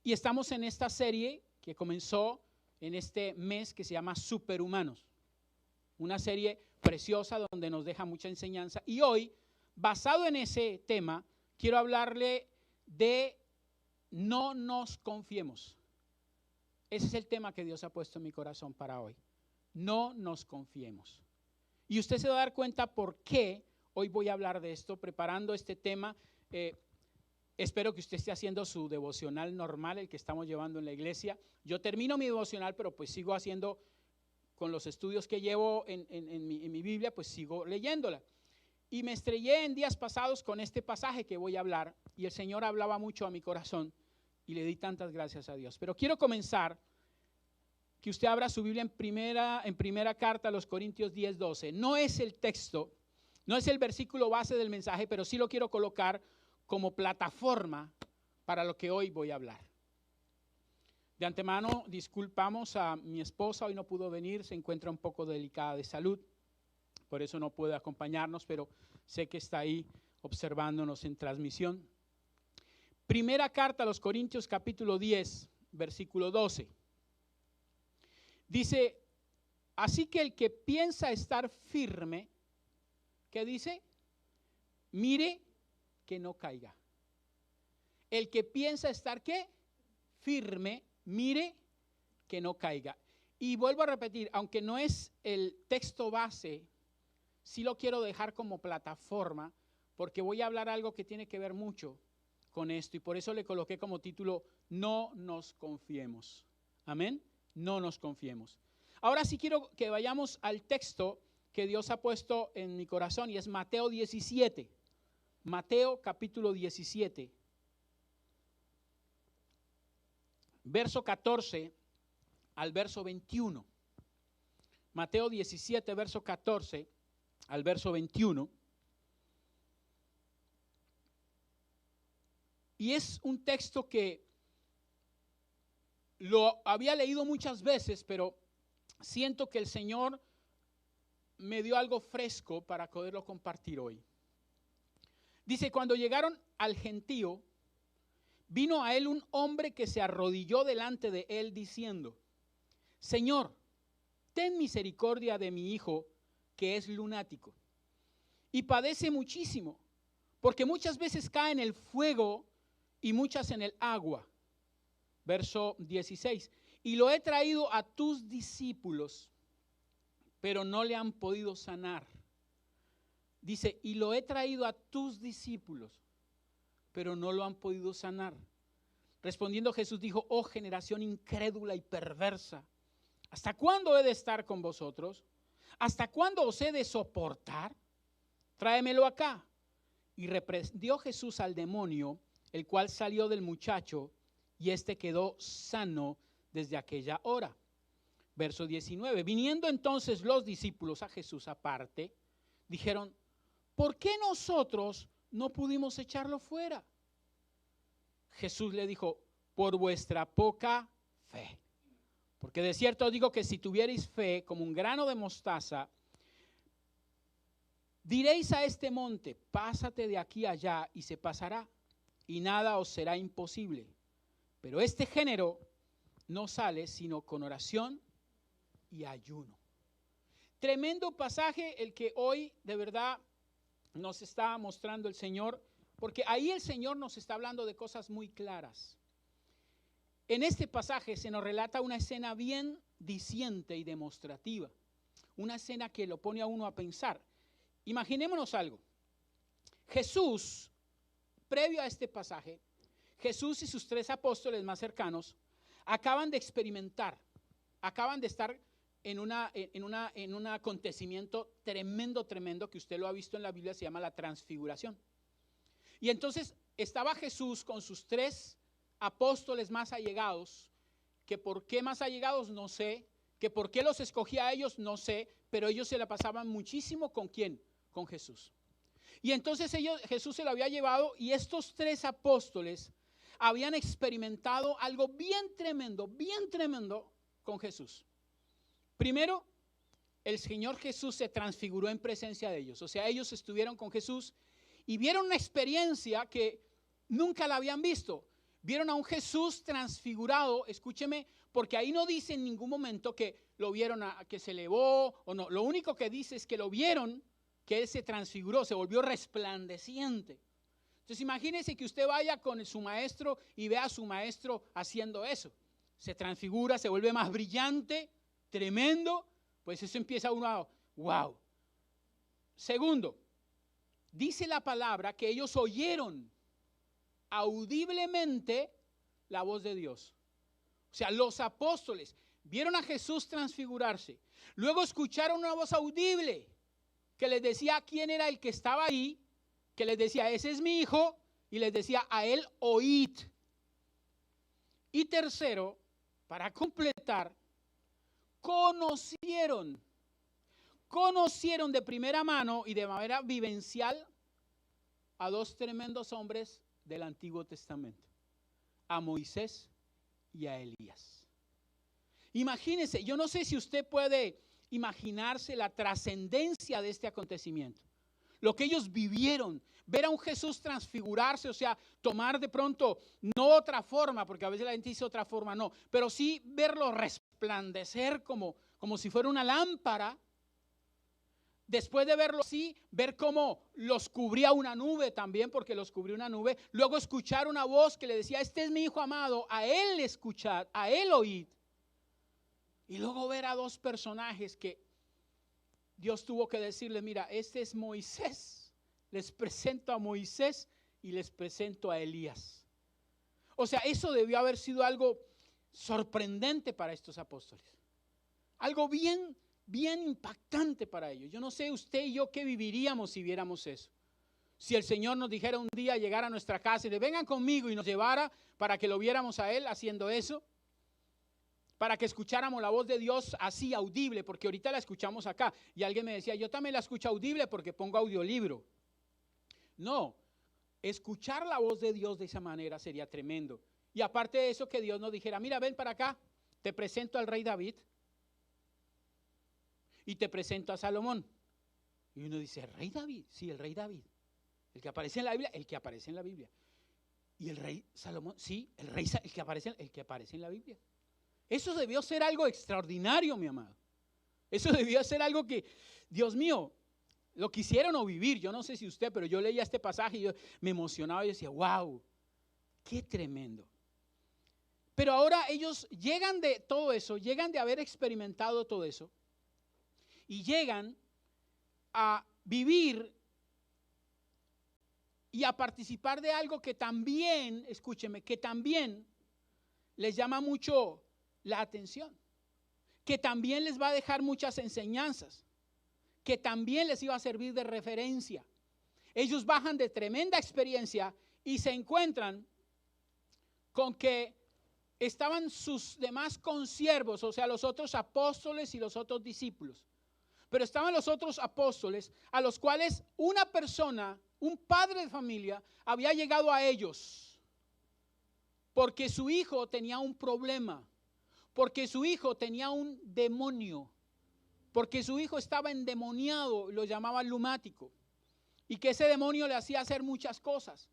Y estamos en esta serie que comenzó en este mes que se llama Superhumanos. Una serie preciosa donde nos deja mucha enseñanza. Y hoy, basado en ese tema, quiero hablarle de no nos confiemos. Ese es el tema que Dios ha puesto en mi corazón para hoy. No nos confiemos. Y usted se va a dar cuenta por qué hoy voy a hablar de esto, preparando este tema. Espero que usted esté haciendo su devocional normal, el que estamos llevando en la iglesia. Yo termino mi devocional, pero pues sigo haciendo, con los estudios que llevo en mi Biblia, pues sigo leyéndola. Y me estrellé en días pasados con este pasaje que voy a hablar, y el Señor hablaba mucho a mi corazón, y le di tantas gracias a Dios. Pero quiero comenzar, que usted abra su Biblia en primera carta a los Corintios 10:12. No es el texto, no es el versículo base del mensaje, pero sí lo quiero colocar como plataforma para lo que hoy voy a hablar. De antemano disculpamos a mi esposa, hoy no pudo venir, se encuentra un poco delicada de salud, por eso no puede acompañarnos, pero sé que está ahí observándonos en transmisión. Primera carta a los Corintios capítulo 10, versículo 12. Dice, así que el que piensa estar firme, ¿qué dice? Mire que no caiga. El que piensa estar ¿qué? Firme, mire que no caiga. Y vuelvo a repetir, aunque no es el texto base, sí lo quiero dejar como plataforma, porque voy a hablar algo que tiene que ver mucho con esto, y por eso le coloqué como título, no nos confiemos. Amén, no nos confiemos. Ahora sí quiero que vayamos al texto que Dios ha puesto en mi corazón, y es Mateo 17. Mateo capítulo 17, verso 14 al verso 21. Mateo 17, verso 14 al verso 21. Y es un texto que lo había leído muchas veces, pero siento que el Señor me dio algo fresco para poderlo compartir hoy. Dice, cuando llegaron al gentío, vino a él un hombre que se arrodilló delante de él diciendo, Señor, ten misericordia de mi hijo que es lunático y padece muchísimo, porque muchas veces cae en el fuego y muchas en el agua. Verso 16, y lo he traído a tus discípulos, pero no le han podido sanar. Dice, y lo he traído a tus discípulos, pero no lo han podido sanar. Respondiendo Jesús dijo, oh generación incrédula y perversa, ¿hasta cuándo he de estar con vosotros? ¿Hasta cuándo os he de soportar? Tráemelo acá. Y reprendió Jesús al demonio, el cual salió del muchacho, y éste quedó sano desde aquella hora. Verso 19, viniendo entonces los discípulos a Jesús aparte, dijeron, ¿por qué nosotros no pudimos echarlo fuera? Jesús le dijo, por vuestra poca fe. Porque de cierto os digo que si tuvierais fe como un grano de mostaza, diréis a este monte, pásate de aquí allá y se pasará, y nada os será imposible. Pero este género no sale sino con oración y ayuno. Tremendo pasaje el que hoy de verdad nos está mostrando el Señor, porque ahí el Señor nos está hablando de cosas muy claras. En este pasaje se nos relata una escena bien diciente y demostrativa, una escena que lo pone a uno a pensar. Imaginémonos algo. Jesús, previo a este pasaje, Jesús y sus 3 apóstoles más cercanos acaban de experimentar, acaban de estar en un acontecimiento tremendo que usted lo ha visto en la Biblia, se llama la transfiguración. Y entonces estaba Jesús con sus 3 apóstoles más allegados, que por qué más allegados no sé, que por qué los escogía a ellos no sé, pero ellos se la pasaban muchísimo ¿con quién? Con Jesús. Y entonces Jesús se lo había llevado, y estos 3 apóstoles habían experimentado algo bien tremendo con Jesús. Primero, el Señor Jesús se transfiguró en presencia de ellos. O sea, ellos estuvieron con Jesús y vieron una experiencia que nunca la habían visto. Vieron a un Jesús transfigurado, escúcheme, porque ahí no dice en ningún momento que lo vieron, que se elevó o no. Lo único que dice es que lo vieron, que él se transfiguró, se volvió resplandeciente. Entonces imagínese que usted vaya con su maestro y vea a su maestro haciendo eso. Se transfigura, se vuelve más brillante, tremendo, pues eso empieza uno a, wow. Segundo, dice la palabra que ellos oyeron audiblemente la voz de Dios. O sea, los apóstoles vieron a Jesús transfigurarse. Luego escucharon una voz audible que les decía quién era el que estaba ahí, que les decía, ese es mi hijo, y les decía, a él oíd. Y tercero, para completar, conocieron de primera mano y de manera vivencial a dos tremendos hombres del Antiguo Testamento, a Moisés y a Elías. Imagínense, yo no sé si usted puede imaginarse la trascendencia de este acontecimiento, lo que ellos vivieron, ver a un Jesús transfigurarse, o sea, tomar de pronto, no otra forma, porque a veces la gente dice otra forma, no, pero sí verlo resplandecer como si fuera una lámpara. Después de verlo así, ver cómo los cubría una nube también, porque los cubrió una nube. Luego escuchar una voz que le decía, este es mi hijo amado, a él escuchad, a él oíd. Y luego ver a dos personajes que Dios tuvo que decirle, mira, este es Moisés. Les presento a Moisés y les presento a Elías. O sea, eso debió haber sido algo sorprendente para estos apóstoles. Algo bien impactante para ellos. Yo no sé usted y yo qué viviríamos si viéramos eso. Si el Señor nos dijera un día llegar a nuestra casa y le vengan conmigo y nos llevara para que lo viéramos a Él haciendo eso, para que escucháramos la voz de Dios así audible, porque ahorita la escuchamos acá. Y alguien me decía, yo también la escucho audible porque pongo audiolibro. No, escuchar la voz de Dios de esa manera sería tremendo. Y aparte de eso, que Dios nos dijera, mira, ven para acá, te presento al rey David. Y te presento a Salomón. Y uno dice, ¿el rey David? Sí, el rey David. El que aparece en la Biblia, el que aparece en la Biblia. Y el rey Salomón, sí, el que aparece en la Biblia. Eso debió ser algo extraordinario, mi amado. Eso debió ser algo que, Dios mío, lo quisieron o vivir. Yo no sé si usted, pero yo leía este pasaje y yo me emocionaba y decía, wow, qué tremendo. Pero ahora ellos llegan de todo eso, llegan de haber experimentado todo eso. Y llegan a vivir y a participar de algo que también, escúcheme, que también les llama mucho la atención, que también les va a dejar muchas enseñanzas, que también les iba a servir de referencia. Ellos bajan de tremenda experiencia y se encuentran con que estaban sus demás consiervos, o sea, los otros apóstoles y los otros discípulos. Pero estaban los otros apóstoles a los cuales una persona, un padre de familia, había llegado a ellos porque su hijo tenía un problema, porque su hijo tenía un demonio, porque su hijo estaba endemoniado, lo llamaban lunático, y que ese demonio le hacía hacer muchas cosas.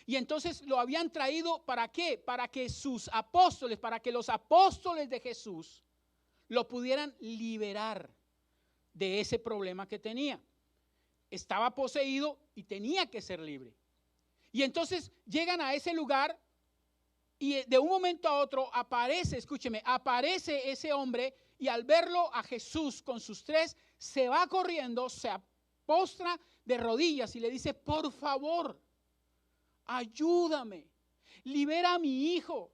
Y entonces lo habían traído, ¿para qué? Para que sus apóstoles, para que los apóstoles de Jesús lo pudieran liberar de ese problema que tenía. Estaba poseído y tenía que ser libre. Y entonces llegan a ese lugar y de un momento a otro aparece, escúcheme, aparece ese hombre y al verlo a Jesús con sus tres, se va corriendo, se postra de rodillas y le dice, por favor, ayúdame, libera a mi hijo.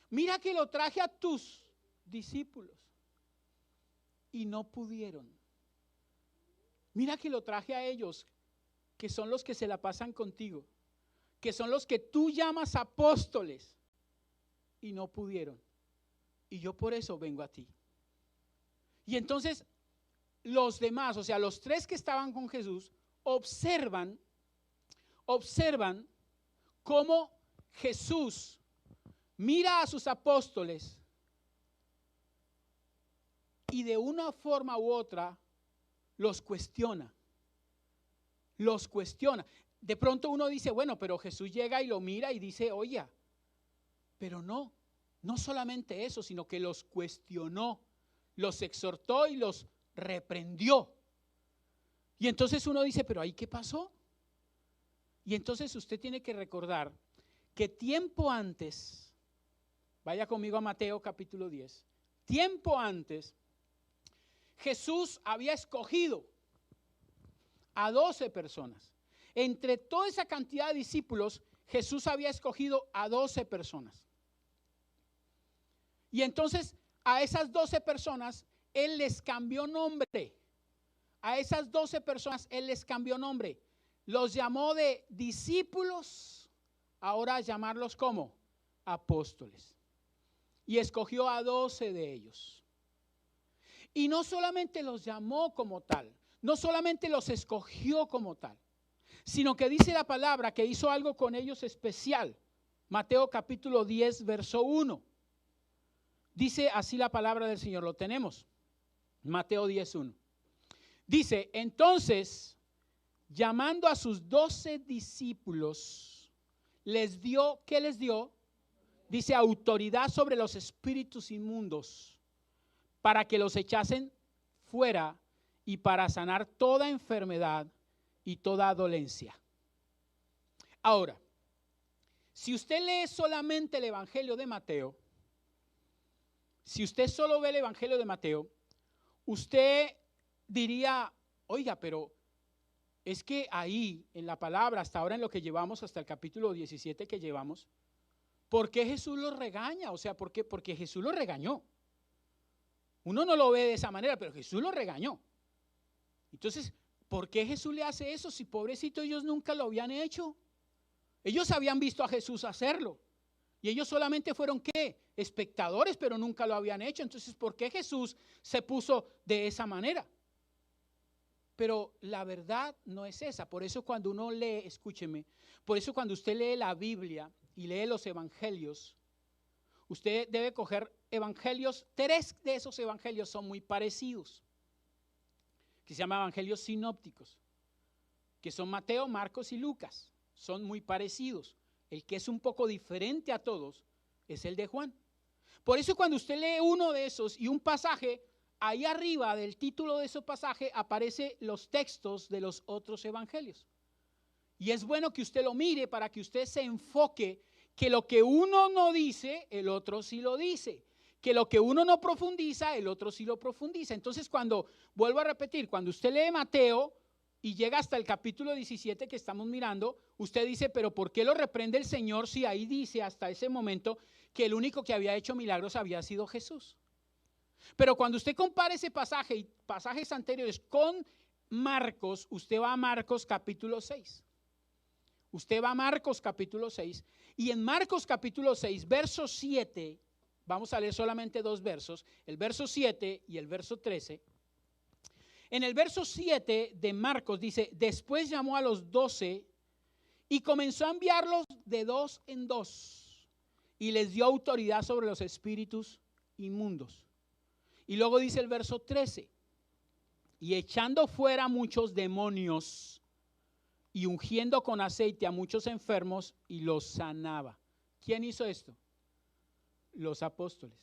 Mira que lo traje a tus discípulos y no pudieron. Mira que lo traje a ellos, que son los que se la pasan contigo, que son los que tú llamas apóstoles, y no pudieron. Y yo por eso vengo a ti. Y entonces los demás, o sea, los tres que estaban con Jesús, observan cómo Jesús mira a sus apóstoles y de una forma u otra los cuestiona. De pronto uno dice, bueno, pero Jesús llega y lo mira y dice, oye, Pero no solamente eso, sino que los cuestionó, los exhortó y los reprendió. Y entonces uno dice, pero ahí ¿qué pasó? Y entonces usted tiene que recordar que tiempo antes, vaya conmigo a Mateo capítulo 10, tiempo antes, Jesús había escogido a 12 personas. Entre toda esa cantidad de discípulos, Jesús había escogido a 12 personas. Y entonces a esas 12 personas, Él les cambió nombre. A esas 12 personas, Él les cambió nombre. Los llamó de discípulos, ahora a llamarlos como apóstoles. Y escogió a 12 de ellos. Y no solamente los llamó como tal, no solamente los escogió como tal, sino que dice la palabra que hizo algo con ellos especial. Mateo capítulo 10, verso 1. Dice así la palabra del Señor, lo tenemos. Mateo 10, 1. Dice, entonces, llamando a sus 12 discípulos, les dio, ¿qué les dio? Dice, autoridad sobre los espíritus inmundos, para que los echasen fuera y para sanar toda enfermedad y toda dolencia. Ahora, si usted lee solamente el Evangelio de Mateo, si usted solo ve el Evangelio de Mateo, usted diría, oiga, pero es que ahí en la palabra, hasta ahora en lo que llevamos, hasta el capítulo 17 que llevamos, ¿por qué Jesús los regaña? O sea, ¿por qué? Porque Jesús los regañó. Uno no lo ve de esa manera, pero Jesús los regañó. Entonces, ¿por qué Jesús le hace eso si pobrecito ellos nunca lo habían hecho? Ellos habían visto a Jesús hacerlo. Y ellos solamente fueron, ¿qué? Espectadores, pero nunca lo habían hecho. Entonces, ¿por qué Jesús se puso de esa manera? Pero la verdad no es esa. Por eso cuando uno lee, escúcheme, por eso cuando usted lee la Biblia y lee los evangelios, usted debe coger evangelios, 3 de esos evangelios son muy parecidos, que se llaman evangelios sinópticos, que son Mateo, Marcos y Lucas, son muy parecidos. El que es un poco diferente a todos es el de Juan. Por eso cuando usted lee uno de esos y un pasaje, ahí arriba del título de ese pasaje aparecen los textos de los otros evangelios. Y es bueno que usted lo mire para que usted se enfoque que lo que uno no dice, el otro sí lo dice. Que lo que uno no profundiza, el otro sí lo profundiza. Entonces cuando, vuelvo a repetir, cuando usted lee Mateo y llega hasta el capítulo 17 que estamos mirando, usted dice, pero ¿por qué lo reprende el Señor si ahí dice hasta ese momento que el único que había hecho milagros había sido Jesús? Pero cuando usted compara ese pasaje y pasajes anteriores con Marcos, usted va a Marcos capítulo 6. Usted va a Marcos capítulo 6 y en Marcos capítulo 6, verso 7, vamos a leer solamente 2 versos, el verso 7 y el verso 13. En el verso 7 de Marcos dice, después llamó a los 12 y comenzó a enviarlos de 2 en 2 y les dio autoridad sobre los espíritus inmundos. Y luego dice el verso 13, y echando fuera muchos demonios y ungiendo con aceite a muchos enfermos y los sanaba. ¿Quién hizo esto? Los apóstoles.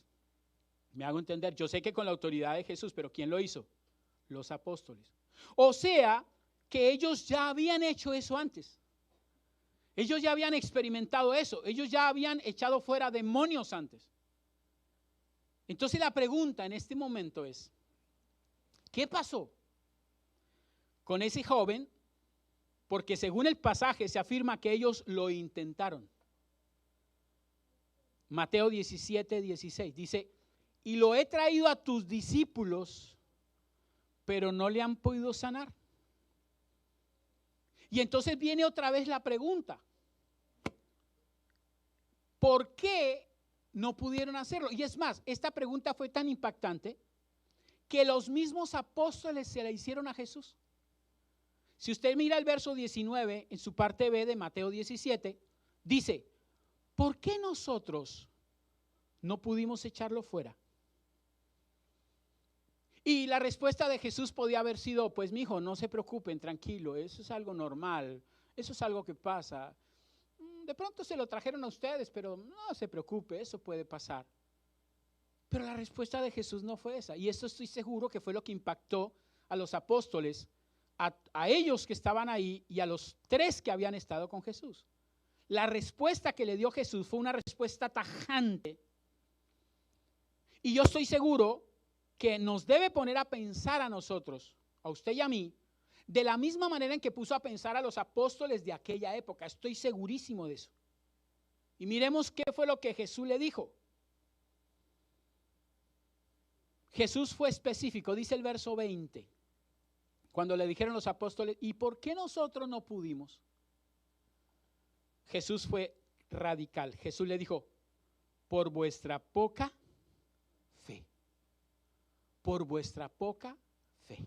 Me hago entender, yo sé que con la autoridad de Jesús, pero ¿quién lo hizo? Los apóstoles. O sea, que ellos ya habían hecho eso antes. Ellos ya habían experimentado eso. Ellos ya habían echado fuera demonios antes. Entonces la pregunta en este momento es, ¿qué pasó con ese joven? Porque según el pasaje se afirma que ellos lo intentaron. Mateo 17, 16 dice, y lo he traído a tus discípulos, pero no le han podido sanar. Y entonces viene otra vez la pregunta, ¿por qué no pudieron hacerlo? Y es más, esta pregunta fue tan impactante que los mismos apóstoles se la hicieron a Jesús. Si usted mira el verso 19 en su parte B de Mateo 17, dice, ¿por qué nosotros no pudimos echarlo fuera? Y la respuesta de Jesús podía haber sido, pues mijo, no se preocupen, tranquilo, eso es algo normal, eso es algo que pasa. de pronto se lo trajeron a ustedes, pero no se preocupe, eso puede pasar. Pero la respuesta de Jesús no fue esa. Y eso estoy seguro que fue lo que impactó a los apóstoles, a ellos que estaban ahí y a los 3 que habían estado con Jesús. La respuesta que le dio Jesús fue una respuesta tajante. Y yo estoy seguro que nos debe poner a pensar a nosotros, a usted y a mí, de la misma manera en que puso a pensar a los apóstoles de aquella época. Estoy segurísimo de eso. Y miremos qué fue lo que Jesús le dijo. Jesús fue específico, dice el verso 20, cuando le dijeron los apóstoles, ¿y por qué nosotros no pudimos? Jesús fue radical. Jesús le dijo, por vuestra poca fe. Por vuestra poca fe.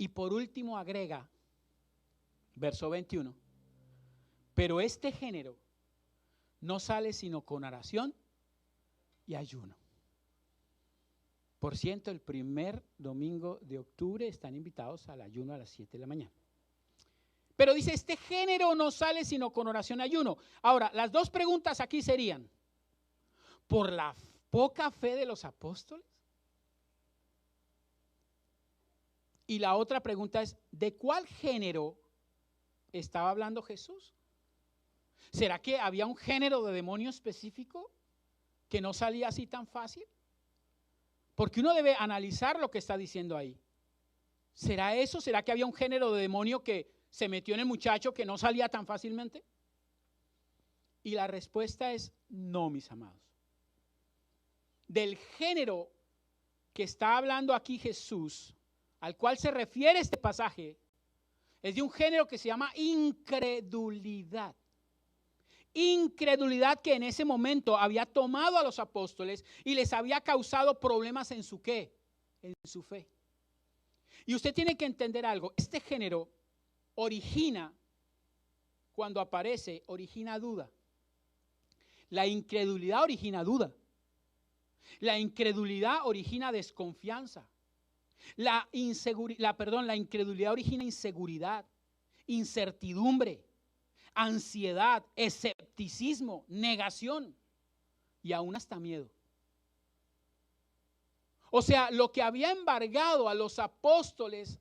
Y por último agrega, verso 21, pero este género no sale sino con oración y ayuno. Por cierto, el primer domingo de octubre están invitados al ayuno a las 7 de la mañana. Pero dice, este género no sale sino con oración y ayuno. Ahora, las 2 preguntas aquí serían, ¿por la poca fe de los apóstoles? Y la otra pregunta es, ¿de cuál género estaba hablando Jesús? ¿Será que había un género de demonio específico que no salía así tan fácil? Porque uno debe analizar lo que está diciendo ahí. ¿Será eso? ¿Será que había un género de demonio que se metió en el muchacho que no salía tan fácilmente? Y la respuesta es no, mis amados. Del género que está hablando aquí Jesús, al cual se refiere este pasaje, es de un género que se llama incredulidad. Incredulidad que en ese momento había tomado a los apóstoles y les había causado problemas en su ¿qué? En su fe. Y usted tiene que entender algo, este género origina, cuando aparece, origina duda. La incredulidad origina duda. La incredulidad origina desconfianza. La incredulidad origina inseguridad, incertidumbre, ansiedad, escepticismo, negación y aún hasta miedo. O sea, lo que había embargado a los apóstoles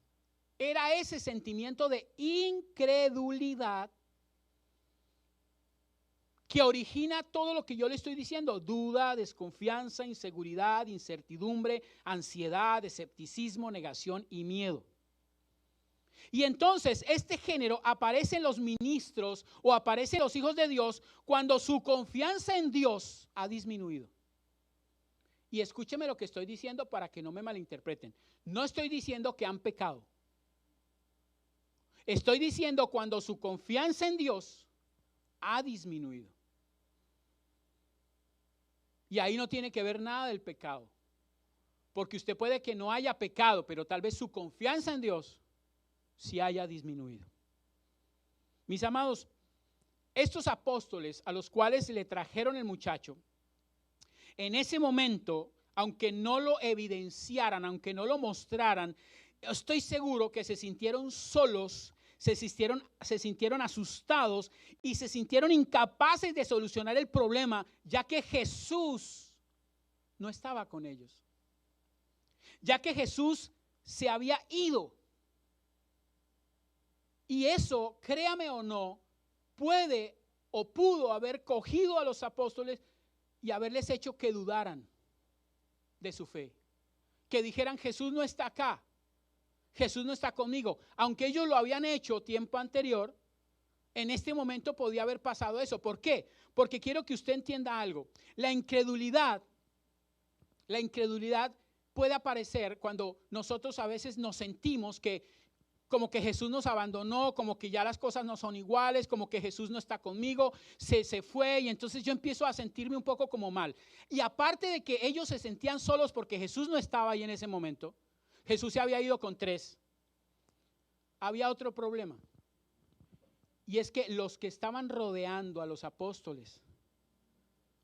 era ese sentimiento de incredulidad que origina todo lo que yo le estoy diciendo: duda, desconfianza, inseguridad, incertidumbre, ansiedad, escepticismo, negación y miedo. Y entonces este género aparece en los ministros o aparece en los hijos de Dios cuando su confianza en Dios ha disminuido. Y escúcheme lo que estoy diciendo para que no me malinterpreten. No estoy diciendo que han pecado. Estoy diciendo cuando su confianza en Dios ha disminuido. Y ahí no tiene que ver nada del pecado. Porque usted puede que no haya pecado, pero tal vez su confianza en Dios sí haya disminuido. Mis amados, estos apóstoles a los cuales le trajeron el muchacho, en ese momento, aunque no lo evidenciaran, aunque no lo mostraran, estoy seguro que se sintieron solos, se sintieron asustados y se sintieron incapaces de solucionar el problema, ya que Jesús no estaba con ellos. Ya que Jesús se había ido. Y eso, créame o no, puede o pudo haber cogido a los apóstoles y haberles hecho que dudaran de su fe. Que dijeran: Jesús no está acá, Jesús no está conmigo. Aunque ellos lo habían hecho tiempo anterior, en este momento podía haber pasado eso. ¿Por qué? Porque quiero que usted entienda algo. La incredulidad puede aparecer cuando nosotros a veces nos sentimos que como que Jesús nos abandonó, como que ya las cosas no son iguales, como que Jesús no está conmigo, se fue, y entonces yo empiezo a sentirme un poco como mal. Y aparte de que ellos se sentían solos porque Jesús no estaba ahí en ese momento, Jesús se había ido con 3. Había otro problema. Y es que los que estaban rodeando a los apóstoles,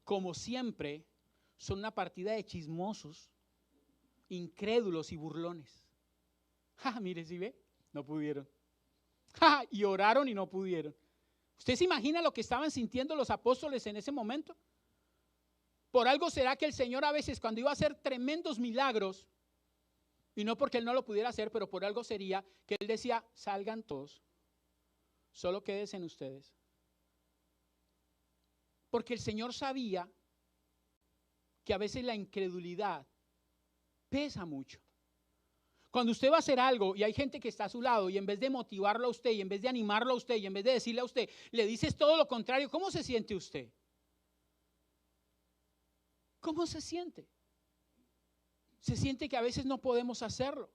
como siempre, son una partida de chismosos, incrédulos y burlones. Mire, ¿sí ve? No pudieron. Y oraron y no pudieron. ¿Usted se imagina lo que estaban sintiendo los apóstoles en ese momento? Por algo será que el Señor a veces cuando iba a hacer tremendos milagros, y no porque Él no lo pudiera hacer, pero por algo sería que Él decía, salgan todos, solo quédense en ustedes. Porque el Señor sabía que a veces la incredulidad pesa mucho. Cuando usted va a hacer algo y hay gente que está a su lado y en vez de motivarlo a usted y en vez de animarlo a usted y en vez de decirle a usted, le dices todo lo contrario, ¿cómo se siente usted? ¿Cómo se siente? Se siente que a veces no podemos hacerlo.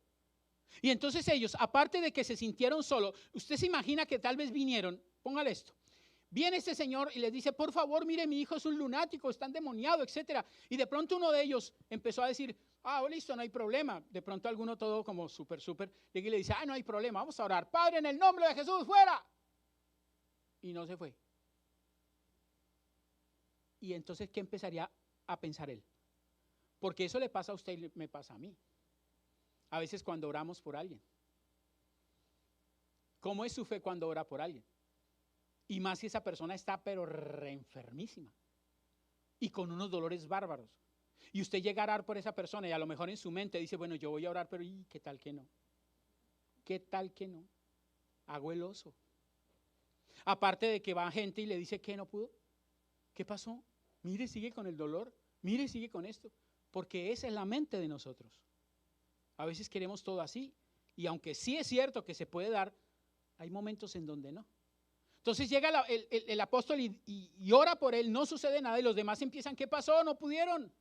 Y entonces ellos, aparte de que se sintieron solos, usted se imagina que tal vez vinieron, póngale esto, viene este señor y les dice, por favor, mire, mi hijo es un lunático, está endemoniado, etcétera. Y de pronto uno de ellos empezó a decir, listo, no hay problema. De pronto alguno todo como súper, y le dice, no hay problema, vamos a orar. Padre, en el nombre de Jesús, fuera. Y no se fue. Y entonces, ¿qué empezaría a pensar él? Porque eso le pasa a usted y me pasa a mí. A veces cuando oramos por alguien. ¿Cómo es su fe cuando ora por alguien? Y más si esa persona está pero reenfermísima y con unos dolores bárbaros. Y usted llega a orar por esa persona y a lo mejor en su mente dice, bueno, yo voy a orar, pero ¿qué tal que no? ¿Qué tal que no? Hago el oso. Aparte de que va gente y le dice que no pudo. ¿Qué pasó? Mire, sigue con el dolor. Mire, sigue con esto. Porque esa es la mente de nosotros. A veces queremos todo así. Y aunque sí es cierto que se puede dar, hay momentos en donde no. Entonces llega el apóstol y ora por él, no sucede nada y los demás empiezan, ¿qué pasó? No pudieron.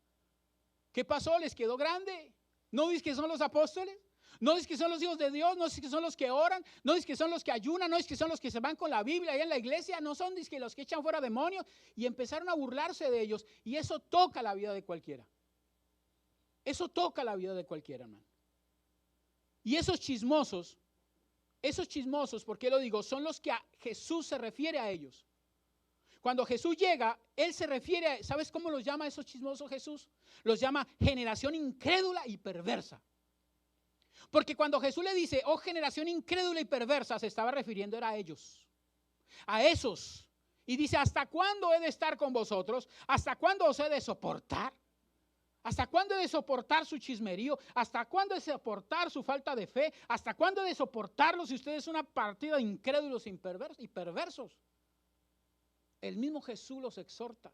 ¿Qué pasó? ¿Les quedó grande? ¿No dices que son los apóstoles? ¿No dices que son los hijos de Dios? ¿No dices que son los que oran? ¿No dices que son los que ayunan? ¿No dices que son los que se van con la Biblia allá en la iglesia? ¿No son dices que los que echan fuera demonios? Y empezaron a burlarse de ellos y eso toca la vida de cualquiera. Eso toca la vida de cualquiera, hermano. Y esos chismosos, ¿por qué lo digo? Son los que a Jesús se refiere a ellos. Cuando Jesús llega, Él se refiere, ¿sabes cómo los llama a esos chismosos Jesús? Los llama generación incrédula y perversa. Porque cuando Jesús le dice, oh generación incrédula y perversa, se estaba refiriendo era a ellos, a esos. Y dice, ¿hasta cuándo he de estar con vosotros? ¿Hasta cuándo os he de soportar? ¿Hasta cuándo he de soportar su chismerío? ¿Hasta cuándo he de soportar su falta de fe? ¿Hasta cuándo he de soportarlo si ustedes son una partida de incrédulos y perversos? El mismo Jesús los exhorta.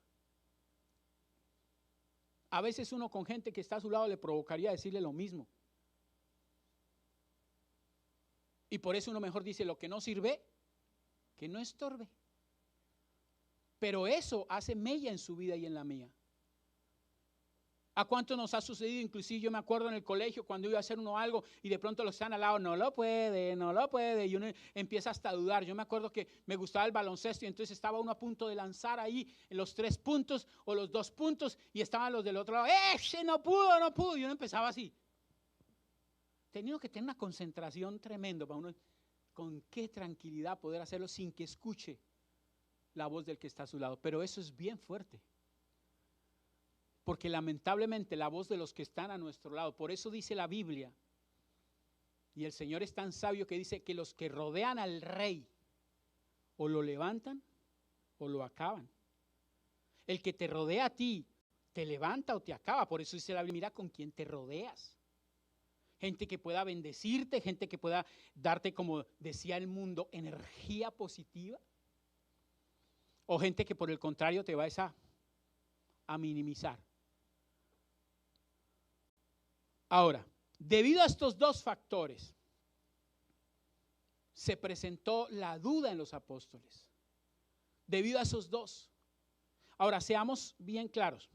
A veces uno con gente que está a su lado le provocaría decirle lo mismo. Y por eso uno mejor dice lo que no sirve, que no estorbe. Pero eso hace mella en su vida y en la mía. ¿A cuánto nos ha sucedido? Inclusive yo me acuerdo en el colegio cuando iba a hacer uno algo y de pronto los que están al lado, no lo puede, y uno empieza hasta a dudar. Yo me acuerdo que me gustaba el baloncesto y entonces estaba uno a punto de lanzar ahí en los 3 puntos o los 2 puntos y estaban los del otro lado, no pudo, y uno empezaba así. Tenía que tener una concentración tremenda para uno, con qué tranquilidad poder hacerlo sin que escuche la voz del que está a su lado, pero eso es bien fuerte. Porque lamentablemente la voz de los que están a nuestro lado, por eso dice la Biblia, y el Señor es tan sabio que dice que los que rodean al rey o lo levantan o lo acaban. El que te rodea a ti te levanta o te acaba, por eso dice la Biblia, mira con quién te rodeas. Gente que pueda bendecirte, gente que pueda darte, como decía el mundo, energía positiva, o gente que por el contrario te va a minimizar. Ahora, debido a estos 2 factores, se presentó la duda en los apóstoles. Debido a esos 2. Ahora, seamos bien claros.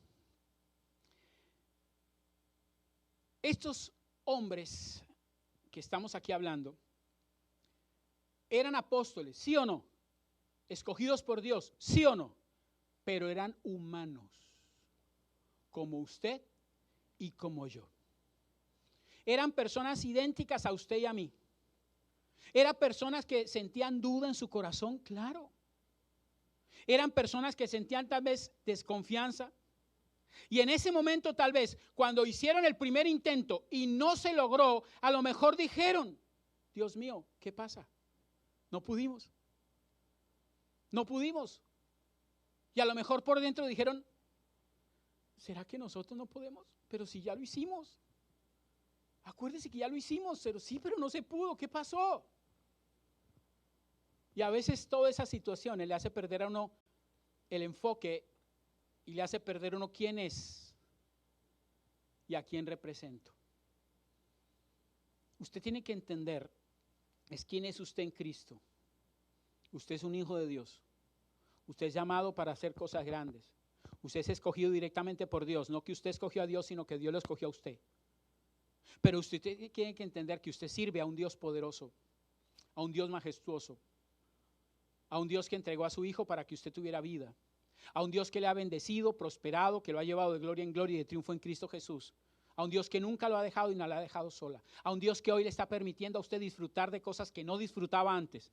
Estos hombres que estamos aquí hablando, ¿eran apóstoles? ¿Sí o no? ¿Escogidos por Dios? ¿Sí o no? Pero eran humanos, como usted y como yo. Eran personas idénticas a usted y a mí. Eran personas que sentían duda en su corazón, claro. Eran personas que sentían tal vez desconfianza. Y en ese momento tal vez, cuando hicieron el primer intento y no se logró, a lo mejor dijeron, Dios mío, ¿qué pasa? No pudimos. No pudimos. Y a lo mejor por dentro dijeron, ¿será que nosotros no podemos? Pero si ya lo hicimos. Acuérdese que ya lo hicimos, pero sí, pero no se pudo. ¿Qué pasó? Y a veces todas esas situaciones le hace perder a uno el enfoque y le hace perder a uno quién es y a quién represento. Usted tiene que entender es quién es usted en Cristo. Usted es un hijo de Dios. Usted es llamado para hacer cosas grandes. Usted es escogido directamente por Dios, no que usted escogió a Dios, sino que Dios lo escogió a usted. Pero usted tiene que entender que usted sirve a un Dios poderoso, a un Dios majestuoso, a un Dios que entregó a su Hijo para que usted tuviera vida, a un Dios que le ha bendecido, prosperado, que lo ha llevado de gloria en gloria y de triunfo en Cristo Jesús, a un Dios que nunca lo ha dejado y no la ha dejado sola, a un Dios que hoy le está permitiendo a usted disfrutar de cosas que no disfrutaba antes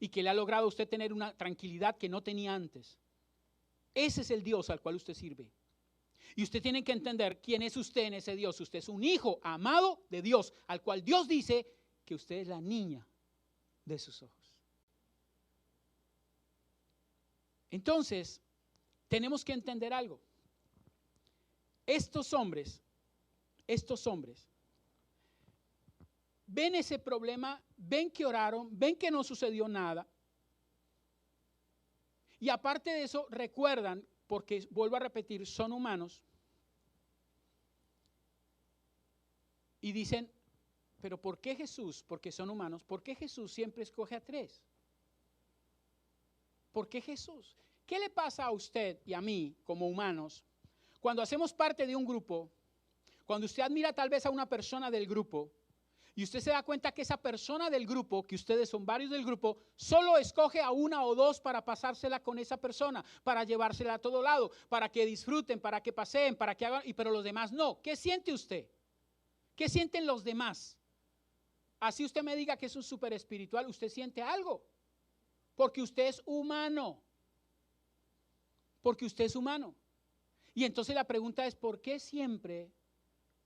y que le ha logrado a usted tener una tranquilidad que no tenía antes. Ese es el Dios al cual usted sirve. Y usted tiene que entender quién es usted en ese Dios. Usted es un hijo amado de Dios, al cual Dios dice que usted es la niña de sus ojos. Entonces, tenemos que entender algo. Estos hombres, ven ese problema, ven que oraron, ven que no sucedió nada. Y aparte de eso, recuerdan, porque vuelvo a repetir, son humanos. Y dicen, pero ¿por qué Jesús? Porque son humanos. ¿Por qué Jesús siempre escoge a 3? ¿Por qué Jesús? ¿Qué le pasa a usted y a mí como humanos cuando hacemos parte de un grupo? Cuando usted admira tal vez a una persona del grupo y usted se da cuenta que esa persona del grupo, que ustedes son varios del grupo, solo escoge a 1 o 2 para pasársela con esa persona, para llevársela a todo lado, para que disfruten, para que paseen, para que hagan, pero los demás no. ¿Qué siente usted? ¿Qué sienten los demás? Así usted me diga que es un súper espiritual, usted siente algo, porque usted es humano. Porque usted es humano. Y entonces la pregunta es, ¿por qué siempre,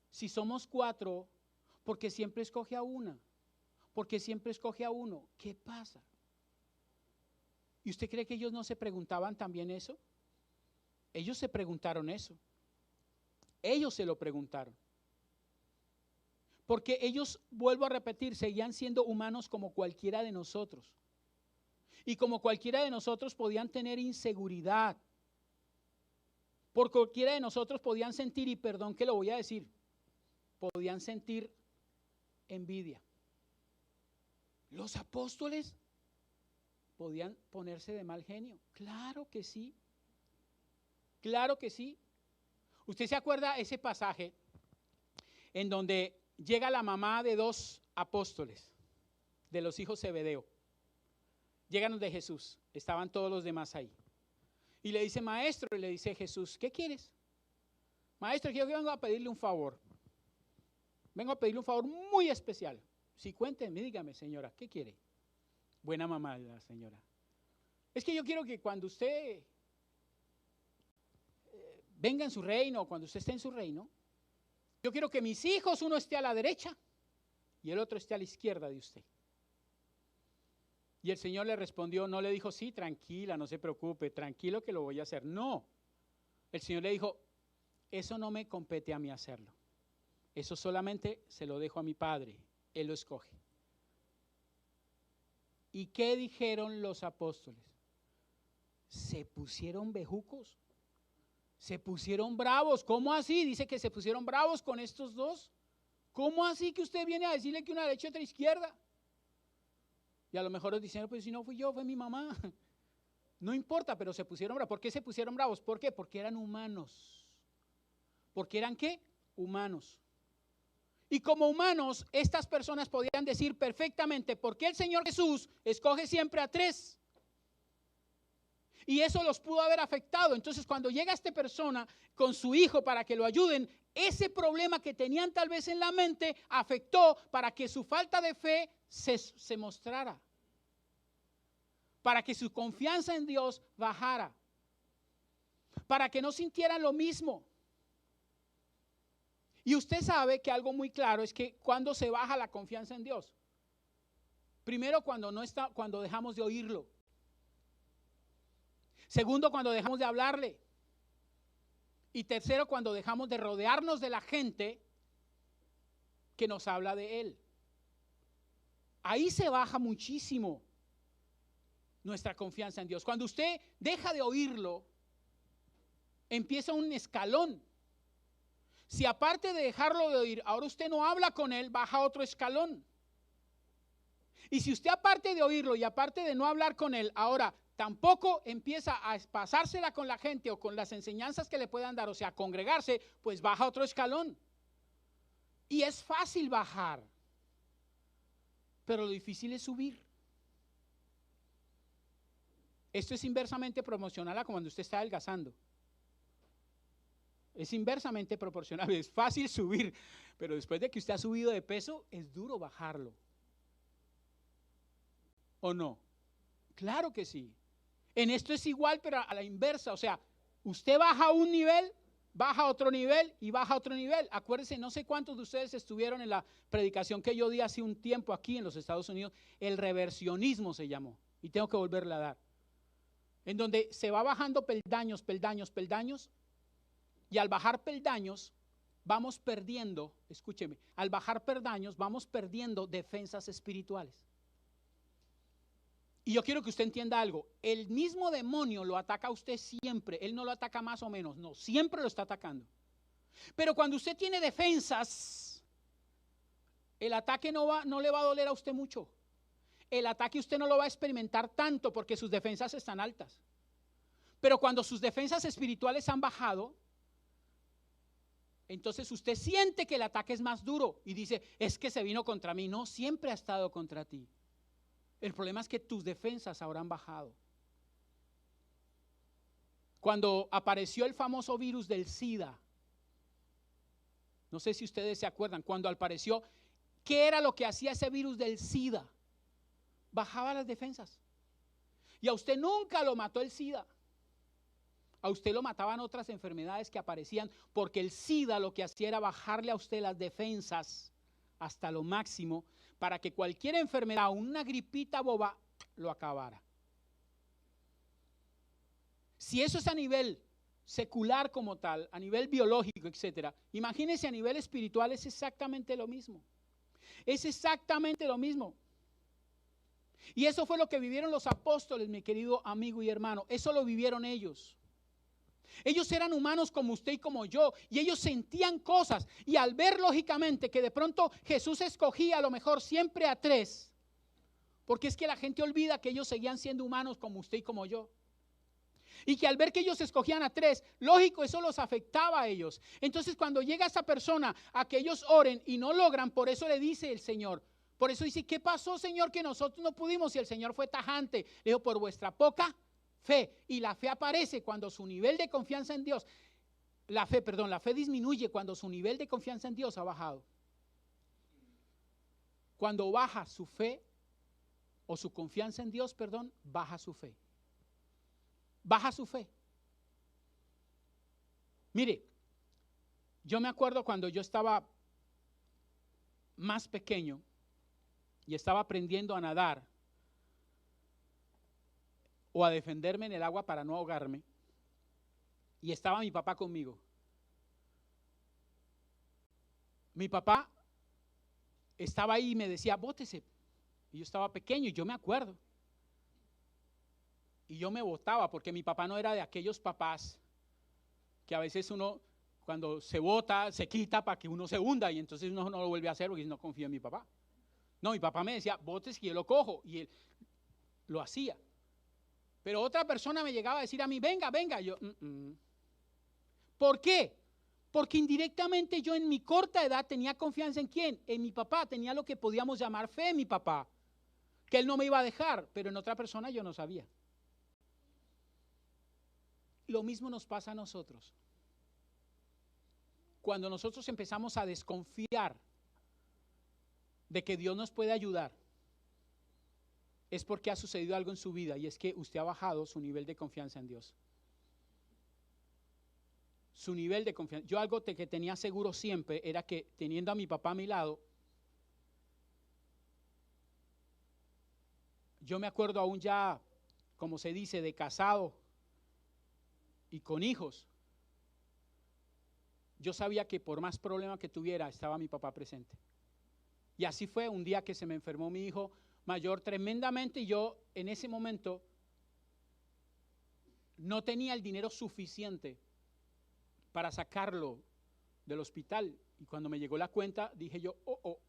si somos 4, por qué siempre escoge a una? ¿Por qué siempre escoge a uno? ¿Qué pasa? ¿Y usted cree que ellos no se preguntaban también eso? Ellos se preguntaron eso. Ellos se lo preguntaron. Porque ellos, vuelvo a repetir, seguían siendo humanos como cualquiera de nosotros. Y como cualquiera de nosotros podían tener inseguridad. Por cualquiera de nosotros podían sentir, y perdón que lo voy a decir, podían sentir envidia. Los apóstoles podían ponerse de mal genio. Claro que sí. Claro que sí. ¿Usted se acuerda ese pasaje en donde llega la mamá de 2 apóstoles, de los hijos Zebedeo? Llegan de Jesús, estaban todos los demás ahí. Y le dice, maestro, y le dice Jesús, ¿qué quieres? Maestro, yo vengo a pedirle un favor. Vengo a pedirle un favor muy especial. Sí, cuénteme, dígame, señora, ¿qué quiere? Buena mamá, la señora. Es que yo quiero que cuando usted venga en su reino, cuando usted esté en su reino, yo quiero que mis hijos, uno esté a la derecha y el otro esté a la izquierda de usted. Y el Señor le respondió, no le dijo, sí, tranquila, no se preocupe, tranquilo que lo voy a hacer. No, el Señor le dijo, eso no me compete a mí hacerlo. Eso solamente se lo dejo a mi Padre, Él lo escoge. ¿Y qué dijeron los apóstoles? Se pusieron bejucos, se pusieron bravos. ¿Cómo así? Dice que se pusieron bravos con estos 2. ¿Cómo así que usted viene a decirle que una derecha y otra izquierda? Y a lo mejor los dicen, pues si no fui yo, fue mi mamá. No importa, pero se pusieron bravos. ¿Por qué se pusieron bravos? ¿Por qué? Porque eran humanos. ¿Porque eran qué? Humanos. Y como humanos, estas personas podían decir perfectamente, ¿por qué el Señor Jesús escoge siempre a 3? Y eso los pudo haber afectado. Entonces, cuando llega esta persona con su hijo para que lo ayuden, ese problema que tenían tal vez en la mente afectó para que su falta de fe se mostrara. Para que su confianza en Dios bajara. Para que no sintieran lo mismo. Y usted sabe que algo muy claro es que cuando se baja la confianza en Dios. Primero cuando dejamos de oírlo. Segundo, cuando dejamos de hablarle. Y tercero, cuando dejamos de rodearnos de la gente que nos habla de Él. Ahí se baja muchísimo nuestra confianza en Dios. Cuando usted deja de oírlo, empieza un escalón. Si aparte de dejarlo de oír, ahora usted no habla con Él, baja otro escalón. Y si usted aparte de oírlo y aparte de no hablar con Él, ahora tampoco empieza a pasársela con la gente o con las enseñanzas que le puedan dar, o sea, congregarse, pues baja otro escalón. Y es fácil bajar, pero lo difícil es subir. Esto es inversamente proporcional a cuando usted está adelgazando. Es inversamente proporcional. Es fácil subir, pero después de que usted ha subido de peso, es duro bajarlo. ¿O no? Claro que sí. En esto es igual, pero a la inversa. O sea, usted baja un nivel, baja otro nivel y baja otro nivel. Acuérdense, no sé cuántos de ustedes estuvieron en la predicación que yo di hace un tiempo aquí en los Estados Unidos. El reversionismo se llamó. Y tengo que volverla a dar. En donde se va bajando peldaños, peldaños, peldaños. Y al bajar peldaños, vamos perdiendo, escúcheme, al bajar peldaños, vamos perdiendo defensas espirituales. Y yo quiero que usted entienda algo. El mismo demonio lo ataca a usted siempre. Él no lo ataca más o menos. No, siempre lo está atacando. Pero cuando usted tiene defensas, el ataque no le va a doler a usted mucho. El ataque usted no lo va a experimentar tanto porque sus defensas están altas. Pero cuando sus defensas espirituales han bajado, entonces usted siente que el ataque es más duro y dice, es que se vino contra mí. No, siempre ha estado contra ti. El problema es que tus defensas ahora han bajado. Cuando apareció el famoso virus del SIDA, no sé si ustedes se acuerdan, cuando apareció, ¿qué era lo que hacía ese virus del SIDA? Bajaba las defensas. Y a usted nunca lo mató el SIDA. A usted lo mataban otras enfermedades que aparecían, porque el SIDA lo que hacía era bajarle a usted las defensas hasta lo máximo, para que cualquier enfermedad, una gripita boba, lo acabara. Si eso es a nivel secular como tal, a nivel biológico, etcétera, imagínense a nivel espiritual es exactamente lo mismo. Es exactamente lo mismo. Y eso fue lo que vivieron los apóstoles, mi querido amigo y hermano. Eso lo vivieron ellos. Ellos eran humanos como usted y como yo, y ellos sentían cosas, y al ver lógicamente que de pronto Jesús escogía a lo mejor siempre a 3, porque es que la gente olvida que ellos seguían siendo humanos como usted y como yo, y que al ver que ellos escogían a 3, lógico, eso los afectaba a ellos. Entonces cuando llega esa persona a que ellos oren y no logran, por eso le dice el Señor, por eso dice, ¿qué pasó, Señor, que nosotros no pudimos? Y el Señor fue tajante, le dijo, por vuestra poca fe. Y la fe aparece cuando su nivel de confianza en Dios, la fe disminuye cuando su nivel de confianza en Dios ha bajado. Cuando baja su fe o su confianza en Dios, baja su fe. Baja su fe. Mire, yo me acuerdo cuando yo estaba más pequeño y estaba aprendiendo a nadar o a defenderme en el agua para no ahogarme, y estaba mi papá conmigo. Mi papá estaba ahí y me decía, bótese. Y yo estaba pequeño y yo me acuerdo. Y yo me botaba porque mi papá no era de aquellos papás que a veces uno cuando se bota se quita para que uno se hunda y entonces uno no lo vuelve a hacer porque no confía en mi papá. No, mi papá me decía, bótese que yo lo cojo, y él lo hacía. Pero otra persona me llegaba a decir a mí, venga, venga. Y yo, ¿Por qué? Porque indirectamente yo en mi corta edad tenía confianza en ¿quién? En mi papá, tenía lo que podíamos llamar fe en mi papá, que él no me iba a dejar, pero en otra persona yo no sabía. Lo mismo nos pasa a nosotros. Cuando nosotros empezamos a desconfiar de que Dios nos puede ayudar, es porque ha sucedido algo en su vida, y es que usted ha bajado su nivel de confianza en Dios. Su nivel de confianza. Yo algo que tenía seguro siempre era que teniendo a mi papá a mi lado, yo me acuerdo aún ya, como se dice, de casado, y con hijos, yo sabía que por más problema que tuviera, estaba mi papá presente. Y así fue un día que se me enfermó mi hijo mayor tremendamente y yo en ese momento no tenía el dinero suficiente para sacarlo del hospital. Y cuando me llegó la cuenta, dije yo, oh.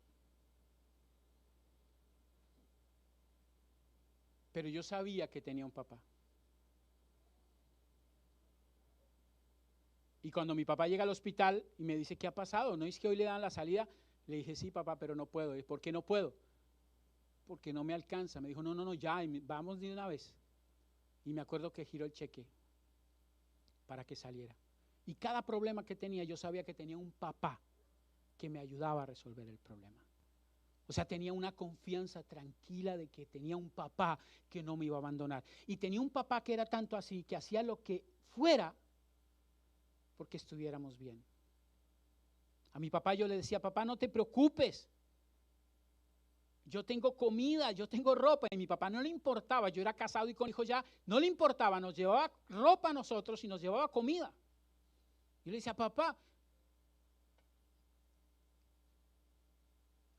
Pero yo sabía que tenía un papá. Y cuando mi papá llega al hospital y me dice, ¿qué ha pasado? ¿No es que hoy le dan la salida? Le dije, sí, papá, pero no puedo. ¿Por qué no puedo? Porque no me alcanza. Me dijo, no, ya, vamos de una vez. Y me acuerdo que giró el cheque para que saliera. Y cada problema que tenía, yo sabía que tenía un papá que me ayudaba a resolver el problema. O sea, tenía una confianza tranquila de que tenía un papá que no me iba a abandonar. Y tenía un papá que era tanto así, que hacía lo que fuera porque estuviéramos bien. A mi papá yo le decía, papá, no te preocupes. Yo tengo comida, yo tengo ropa. Y a mi papá no le importaba, yo era casado y con hijos ya, no le importaba, nos llevaba ropa a nosotros y nos llevaba comida. Yo le decía, papá,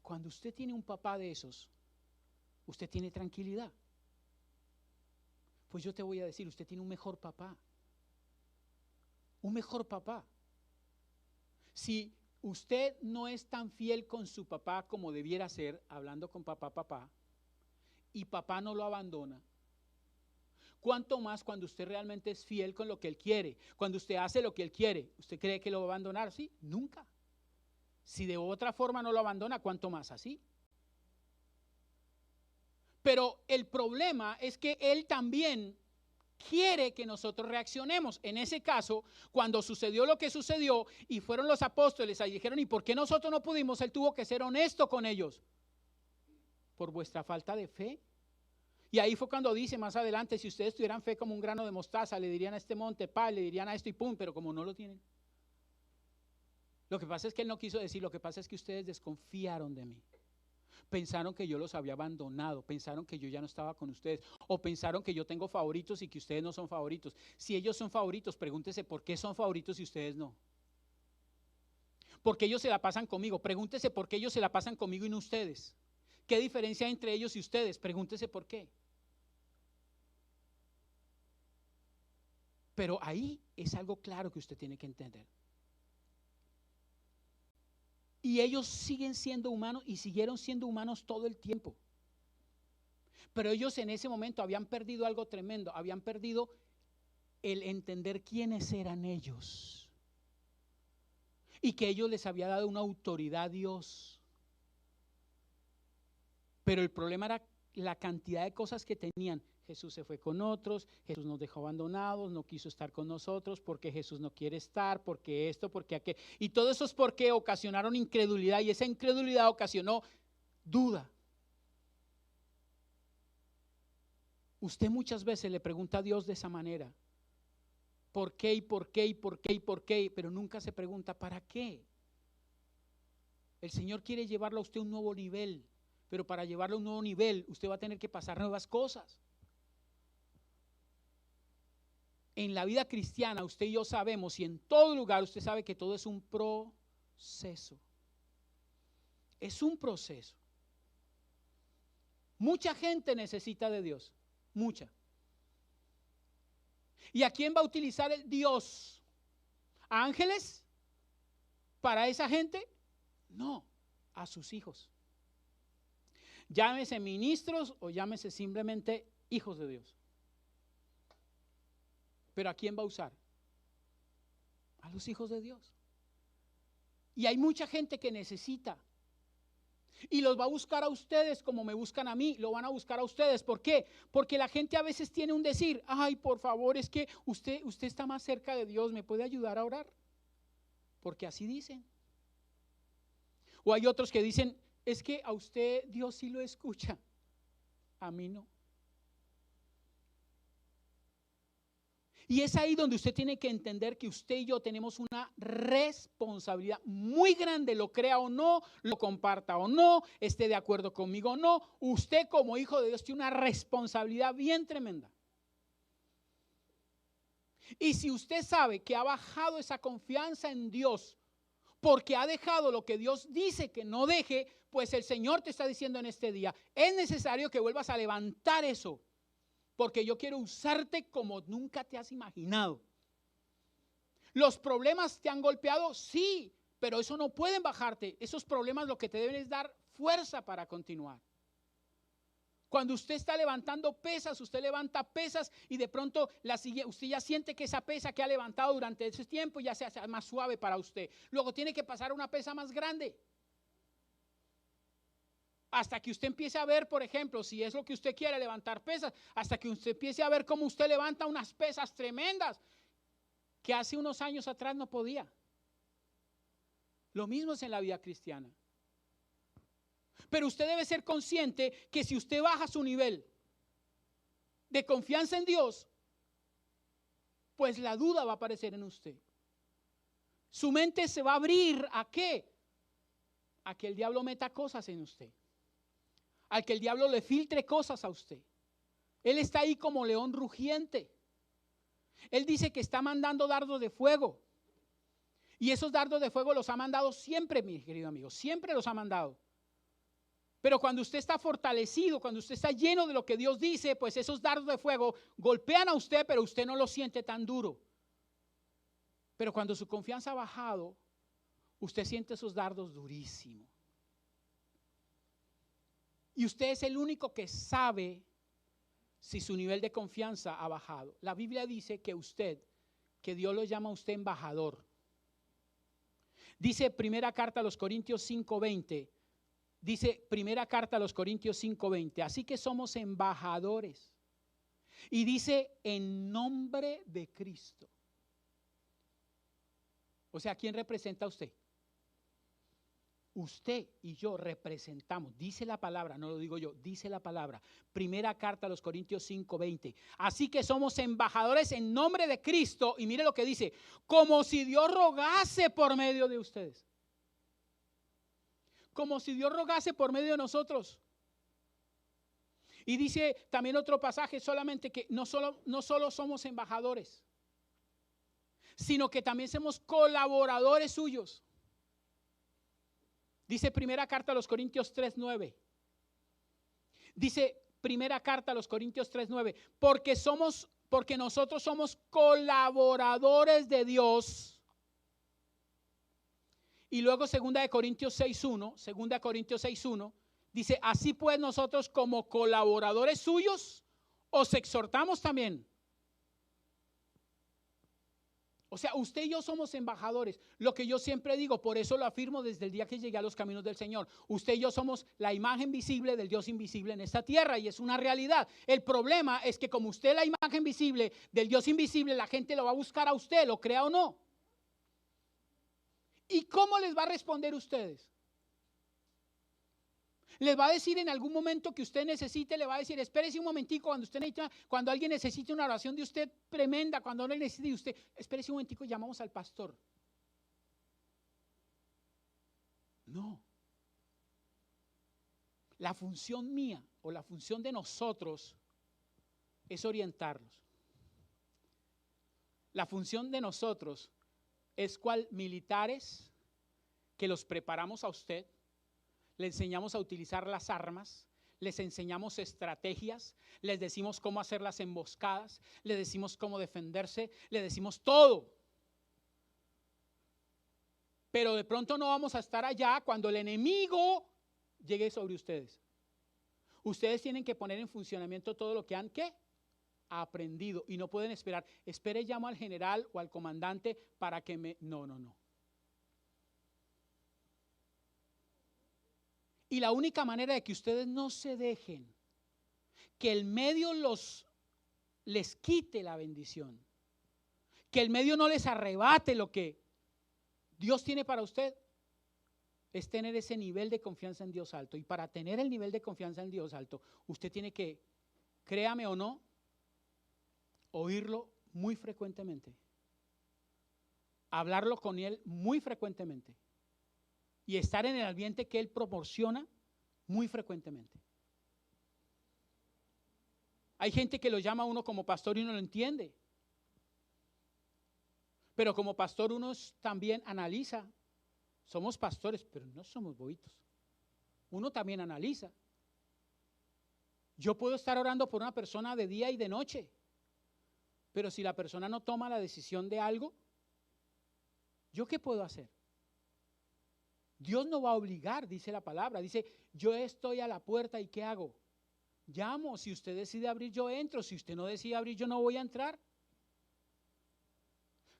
cuando usted tiene un papá de esos, usted tiene tranquilidad. Pues yo te voy a decir, usted tiene un mejor papá. Un mejor papá. Si usted no es tan fiel con su papá como debiera ser, hablando con papá, y papá no lo abandona, ¿cuánto más cuando usted realmente es fiel con lo que él quiere? Cuando usted hace lo que él quiere, ¿usted cree que lo va a abandonar? Sí, nunca. Si de otra forma no lo abandona, ¿cuánto más así? Pero el problema es que él también quiere que nosotros reaccionemos. En ese caso, cuando sucedió lo que sucedió y fueron los apóstoles y dijeron, ¿y por qué nosotros no pudimos? Él tuvo que ser honesto con ellos. Por vuestra falta de fe. Y ahí fue cuando dice más adelante, si ustedes tuvieran fe como un grano de mostaza, le dirían a este monte, le dirían a esto y pum, pero como no lo tienen. Lo que pasa es que él no quiso decir, lo que pasa es que ustedes desconfiaron de mí. Pensaron que yo los había abandonado, pensaron que yo ya no estaba con ustedes, o pensaron que yo tengo favoritos y que ustedes no son favoritos. Si ellos son favoritos, pregúntese por qué son favoritos y ustedes no. Porque ellos se la pasan conmigo, pregúntese por qué ellos se la pasan conmigo y no ustedes. ¿Qué diferencia hay entre ellos y ustedes? Pregúntese por qué. Pero ahí es algo claro que usted tiene que entender. Y ellos siguen siendo humanos y siguieron siendo humanos todo el tiempo. Pero ellos en ese momento habían perdido algo tremendo, habían perdido el entender quiénes eran ellos. Y que ellos les había dado una autoridad a Dios. Pero el problema era la cantidad de cosas que tenían. Jesús se fue con otros, Jesús nos dejó abandonados, no quiso estar con nosotros, porque Jesús no quiere estar, porque esto, porque aquello. Y todo eso es porque ocasionaron incredulidad y esa incredulidad ocasionó duda. Usted muchas veces le pregunta a Dios de esa manera. ¿Por qué y por qué y por qué y por qué? Pero nunca se pregunta ¿para qué? El Señor quiere llevarlo a usted a un nuevo nivel, pero para llevarlo a un nuevo nivel usted va a tener que pasar nuevas cosas. En la vida cristiana usted y yo sabemos, y en todo lugar usted sabe que todo es un proceso. Es un proceso. Mucha gente necesita de Dios, mucha. ¿Y a quién va a utilizar el Dios? ¿A ángeles? ¿Para esa gente? No, a sus hijos. Llámese ministros o llámese simplemente hijos de Dios. ¿Pero a quién va a usar? A los hijos de Dios. Y hay mucha gente que necesita. Y los va a buscar a ustedes como me buscan a mí, lo van a buscar a ustedes. ¿Por qué? Porque la gente a veces tiene un decir, ay, por favor, es que usted está más cerca de Dios, ¿me puede ayudar a orar? Porque así dicen. O hay otros que dicen, es que a usted Dios sí lo escucha, a mí no. Y es ahí donde usted tiene que entender que usted y yo tenemos una responsabilidad muy grande, lo crea o no, lo comparta o no, esté de acuerdo conmigo o no. Usted como hijo de Dios tiene una responsabilidad bien tremenda. Y si usted sabe que ha bajado esa confianza en Dios porque ha dejado lo que Dios dice que no deje, pues el Señor te está diciendo en este día, es necesario que vuelvas a levantar eso, porque yo quiero usarte como nunca te has imaginado. ¿Los problemas te han golpeado? Sí, pero eso no pueden bajarte. Esos problemas lo que te deben es dar fuerza para continuar. Cuando usted está levantando pesas, usted levanta pesas y de pronto usted ya siente que esa pesa que ha levantado durante ese tiempo ya se hace más suave para usted. Luego tiene que pasar a una pesa más grande. Hasta que usted empiece a ver, por ejemplo, si es lo que usted quiere, levantar pesas, hasta que usted empiece a ver cómo usted levanta unas pesas tremendas que hace unos años atrás no podía. Lo mismo es en la vida cristiana. Pero usted debe ser consciente que si usted baja su nivel de confianza en Dios, pues la duda va a aparecer en usted. Su mente se va a abrir ¿a qué? A que el diablo meta cosas en usted. A que el diablo le filtre cosas a usted. Él está ahí como león rugiente. Él dice que está mandando dardos de fuego. Y esos dardos de fuego los ha mandado siempre, mi querido amigo. Siempre los ha mandado. Pero cuando usted está fortalecido, cuando usted está lleno de lo que Dios dice, pues esos dardos de fuego golpean a usted, pero usted no lo siente tan duro. Pero cuando su confianza ha bajado, usted siente esos dardos durísimos. Y usted es el único que sabe si su nivel de confianza ha bajado. La Biblia dice que Dios lo llama a usted embajador. Dice primera carta a los Corintios 5:20. Dice primera carta a los Corintios 5:20, así que somos embajadores. Y dice en nombre de Cristo. O sea, ¿quién representa a usted? Usted y yo representamos, dice la palabra, no lo digo yo, dice la palabra. Primera carta a los Corintios 5:20. Así que somos embajadores en nombre de Cristo. Y mire lo que dice, como si Dios rogase por medio de ustedes. Como si Dios rogase por medio de nosotros. Y dice también otro pasaje, solamente que no solo somos embajadores, sino que también somos colaboradores suyos. Dice primera carta a los Corintios 3:9. Dice primera carta a los Corintios 3:9, porque nosotros somos colaboradores de Dios. Y luego segunda de Corintios 6:1 dice, así pues nosotros como colaboradores suyos os exhortamos también. O sea, usted y yo somos embajadores. Lo que yo siempre digo, por eso lo afirmo desde el día que llegué a los caminos del Señor. Usted y yo somos la imagen visible del Dios invisible en esta tierra y es una realidad. El problema es que como usted es la imagen visible del Dios invisible, la gente lo va a buscar a usted, lo crea o no. ¿Y cómo les va a responder ustedes? Les va a decir en algún momento que usted necesite, le va a decir, espérese un momentico cuando alguien necesite una oración de usted tremenda, cuando alguien necesite de usted, espérese un momentico, llamamos al pastor. No. La función mía o la función de nosotros es orientarlos. La función de nosotros es cual militares que los preparamos a usted, le enseñamos a utilizar las armas, les enseñamos estrategias, les decimos cómo hacer las emboscadas, les decimos cómo defenderse, les decimos todo. Pero de pronto no vamos a estar allá cuando el enemigo llegue sobre ustedes. Ustedes tienen que poner en funcionamiento todo lo que han aprendido y no pueden esperar. Espere, llamo al general o al comandante para que me... No. Y la única manera de que ustedes no se dejen que el medio les quite la bendición, que el medio no les arrebate lo que Dios tiene para usted, es tener ese nivel de confianza en Dios alto. Y para tener el nivel de confianza en Dios alto, usted tiene que, créame o no, oírlo muy frecuentemente, hablarlo con Él muy frecuentemente y estar en el ambiente que Él proporciona muy frecuentemente. Hay gente que lo llama a uno como pastor y no lo entiende. Pero como pastor uno también analiza. Somos pastores, pero no somos bobitos. Uno también analiza. Yo puedo estar orando por una persona de día y de noche, pero si la persona no toma la decisión de algo, ¿yo qué puedo hacer? Dios no va a obligar, dice la palabra. Dice, yo estoy a la puerta y ¿qué hago? Llamo. Si usted decide abrir, yo entro. Si usted no decide abrir, yo no voy a entrar.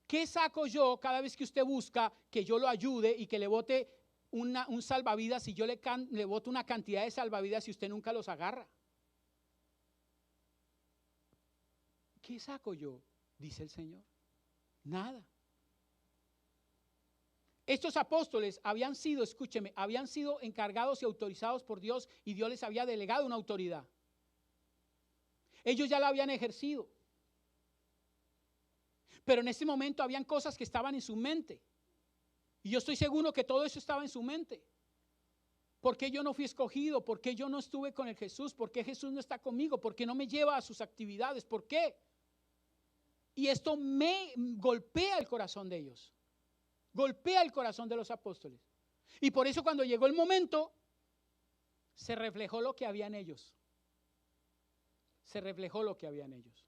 ¿Qué saco yo cada vez que usted busca que yo lo ayude y que le bote un salvavidas si yo le boto una cantidad de salvavidas y usted nunca los agarra? ¿Qué saco yo? Dice el Señor. Nada. Estos apóstoles habían sido, escúcheme, habían sido encargados y autorizados por Dios y Dios les había delegado una autoridad. Ellos ya la habían ejercido. Pero en ese momento habían cosas que estaban en su mente. Y yo estoy seguro que todo eso estaba en su mente. ¿Por qué yo no fui escogido? ¿Por qué yo no estuve con el Jesús? ¿Por qué Jesús no está conmigo? ¿Por qué no me lleva a sus actividades? ¿Por qué? Y esto me golpea el corazón de ellos. Golpea el corazón de los apóstoles. Y por eso cuando llegó el momento, se reflejó lo que había en ellos. Se reflejó lo que había en ellos.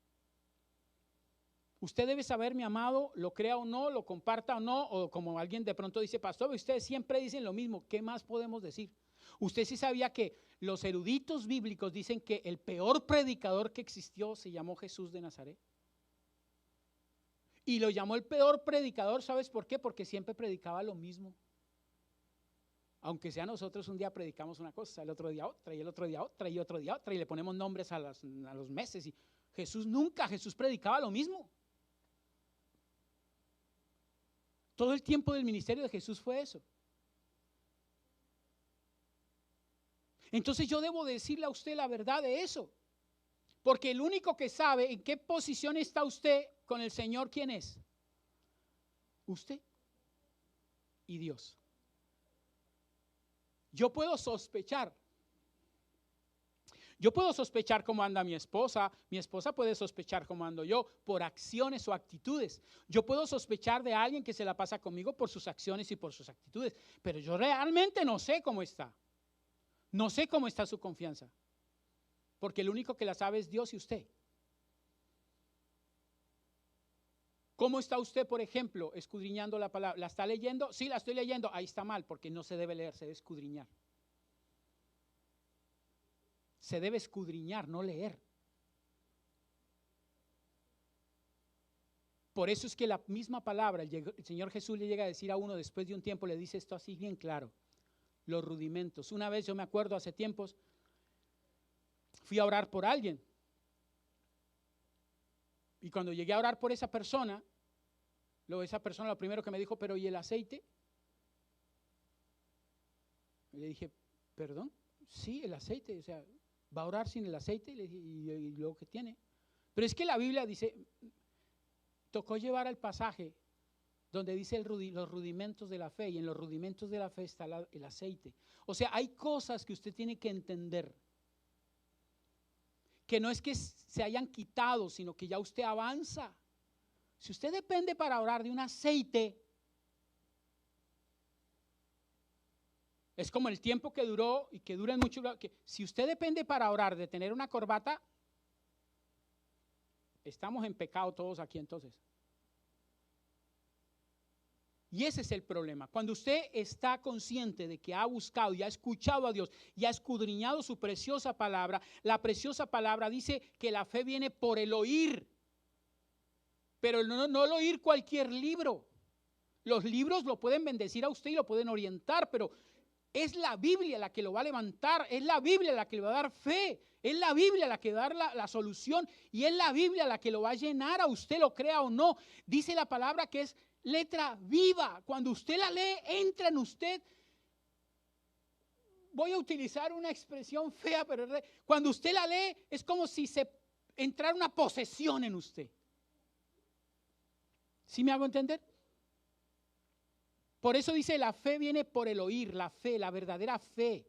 Usted debe saber, mi amado, lo crea o no, lo comparta o no, o como alguien de pronto dice, pastor, ustedes siempre dicen lo mismo, ¿qué más podemos decir? Usted sí sabía que los eruditos bíblicos dicen que el peor predicador que existió se llamó Jesús de Nazaret. Y lo llamó el peor predicador, ¿sabes por qué? Porque siempre predicaba lo mismo. Aunque sea nosotros un día predicamos una cosa, el otro día otra, y el otro día otra, y otro día otra, y le ponemos nombres a los meses. Y Jesús predicaba lo mismo. Todo el tiempo del ministerio de Jesús fue eso. Entonces yo debo decirle a usted la verdad de eso. Porque el único que sabe en qué posición está usted con el Señor, ¿quién es? Usted y Dios. Yo puedo sospechar. Yo puedo sospechar cómo anda mi esposa puede sospechar cómo ando yo por acciones o actitudes. Yo puedo sospechar de alguien que se la pasa conmigo por sus acciones y por sus actitudes, pero yo realmente no sé cómo está. No sé cómo está su confianza, porque el único que la sabe es Dios y usted. ¿Cómo está usted, por ejemplo, escudriñando la palabra? ¿La está leyendo? Sí, la estoy leyendo. Ahí está mal, porque no se debe leer, se debe escudriñar. Se debe escudriñar, no leer. Por eso es que la misma palabra, el Señor Jesús le llega a decir a uno después de un tiempo, le dice esto así bien claro, los rudimentos. Una vez yo me acuerdo hace tiempos, fui a orar por alguien. Y cuando llegué a orar por esa persona, esa persona lo primero que me dijo, pero ¿y el aceite? Y le dije, ¿perdón? Sí, el aceite, o sea, ¿va a orar sin el aceite? Y luego, ¿qué tiene? Pero es que la Biblia dice, tocó llevar al pasaje donde dice los rudimentos de la fe, y en los rudimentos de la fe está el aceite. O sea, hay cosas que usted tiene que entender, que no es que se hayan quitado, sino que ya usted avanza. Si usted depende para orar de un aceite, es como el tiempo que duró y que dura mucho. Si usted depende para orar de tener una corbata, estamos en pecado todos aquí entonces. Y ese es el problema. Cuando usted está consciente de que ha buscado y ha escuchado a Dios y ha escudriñado su preciosa palabra, la preciosa palabra dice que la fe viene por el oír. Pero no el oír cualquier libro. Los libros lo pueden bendecir a usted y lo pueden orientar, pero es la Biblia la que lo va a levantar, es la Biblia la que le va a dar fe, es la Biblia la que va a dar la solución y es la Biblia la que lo va a llenar a usted, lo crea o no. Dice la palabra que es letra viva. Cuando usted la lee, entra en usted. Voy a utilizar una expresión fea, pero cuando usted la lee es como si se entrara una posesión en usted. ¿Sí me hago entender? Por eso dice, la fe viene por el oír, la fe, la verdadera fe.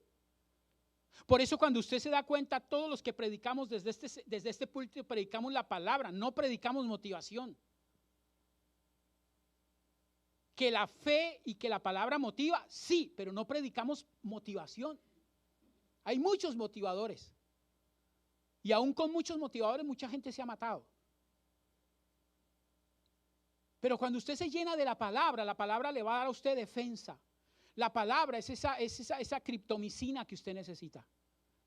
Por eso cuando usted se da cuenta, todos los que predicamos desde este púlpito predicamos la palabra, no predicamos motivación. Que la fe y que la palabra motiva, sí, pero no predicamos motivación. Hay muchos motivadores. Y aún con muchos motivadores, mucha gente se ha matado. Pero cuando usted se llena de la palabra le va a dar a usted defensa. La palabra es esa criptomicina que usted necesita.